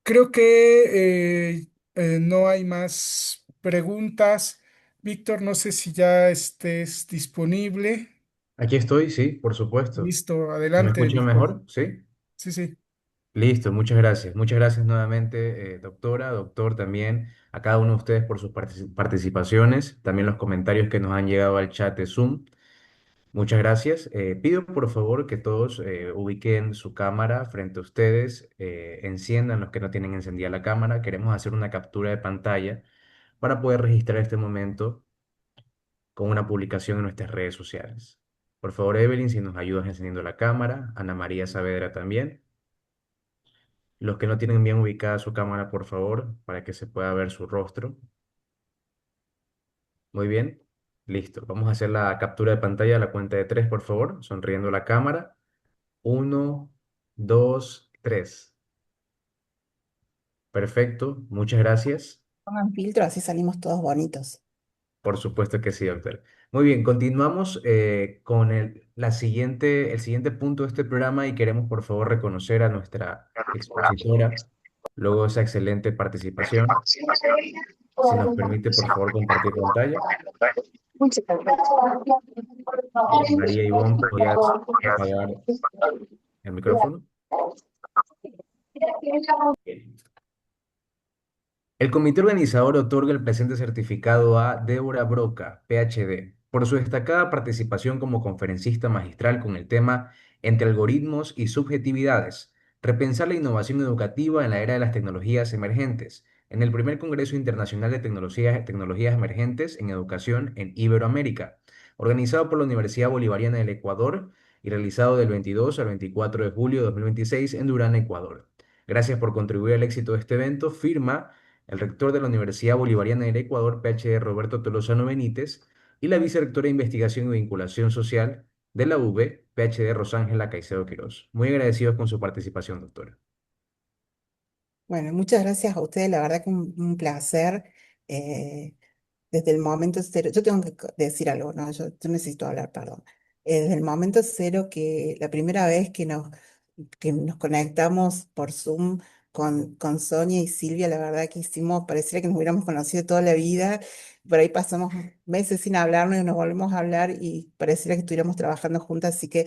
Creo que no hay más preguntas. Víctor, no sé si ya estés disponible. Aquí estoy, sí, por supuesto. Listo, ¿Me adelante, escuchan Víctor. mejor? Sí. Sí, sí. Listo, muchas gracias. Muchas gracias nuevamente, doctora, doctor, también a cada uno de ustedes por sus participaciones, también los comentarios que nos han llegado al chat de Zoom. Muchas gracias. Pido por favor que todos ubiquen su cámara frente a ustedes, enciendan los que no tienen encendida la cámara. Queremos hacer una captura de pantalla para poder registrar este momento con una publicación en nuestras redes sociales. Por favor, Evelyn, si nos ayudas encendiendo la cámara, Ana María Saavedra también. Los que no tienen bien ubicada su cámara, por favor, para que se pueda ver su rostro. Muy bien, listo. Vamos a hacer la captura de pantalla a la cuenta de tres, por favor, sonriendo a la cámara. Uno, dos, tres. Perfecto, muchas gracias. Pongan filtro, así salimos todos bonitos. Por supuesto que sí, doctor. Muy bien, continuamos con el siguiente punto de este programa y queremos por favor reconocer a nuestra expositora, luego de esa excelente participación. Si nos permite, por favor, compartir pantalla. María Ivonne, ¿podrías apagar el micrófono? Bien. El comité organizador otorga el presente certificado a Débora Broca, PhD, por su destacada participación como conferencista magistral con el tema Entre algoritmos y subjetividades, repensar la innovación educativa en la era de las tecnologías emergentes, en el primer Congreso Internacional de Tecnologías Emergentes en Educación en Iberoamérica, organizado por la Universidad Bolivariana del Ecuador y realizado del 22 al 24 de julio de 2026 en Durán, Ecuador. Gracias por contribuir al éxito de este evento. Firma el rector de la Universidad Bolivariana del Ecuador, PhD Roberto Tolosano Benítez, y la vicerrectora de Investigación y Vinculación Social de la UB, PhD Rosángela Caicedo Quirós. Muy agradecidos con su participación, doctora. Bueno, muchas gracias a ustedes, la verdad que un placer. eh, Desde el momento cero, yo tengo que decir algo, ¿no? Yo necesito hablar, perdón. Desde el momento cero que la primera vez que nos conectamos por Zoom con Sonia y Silvia, la verdad que hicimos, pareciera que nos hubiéramos conocido toda la vida, por ahí pasamos meses sin hablarnos y nos volvemos a hablar y pareciera que estuviéramos trabajando juntas, así que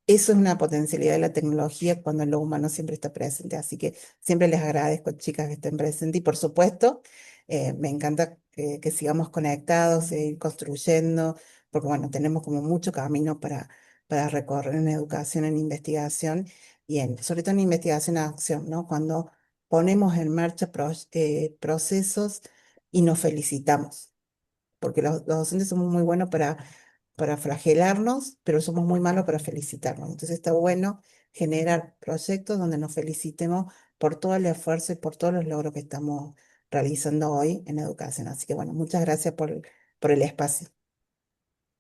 eso es una potencialidad de la tecnología cuando lo humano siempre está presente. Así que siempre les agradezco, chicas, que estén presentes. Y por supuesto, me encanta que sigamos conectados, seguir construyendo, porque bueno, tenemos como mucho camino para recorrer en educación, en investigación y sobre todo en investigación a acción, ¿no? Cuando ponemos en marcha procesos y nos felicitamos porque los docentes somos muy buenos para flagelarnos, pero somos muy malos para felicitarnos. Entonces está bueno generar proyectos donde nos felicitemos por todo el esfuerzo y por todos los logros que estamos realizando hoy en educación. Así que bueno, muchas gracias por el espacio.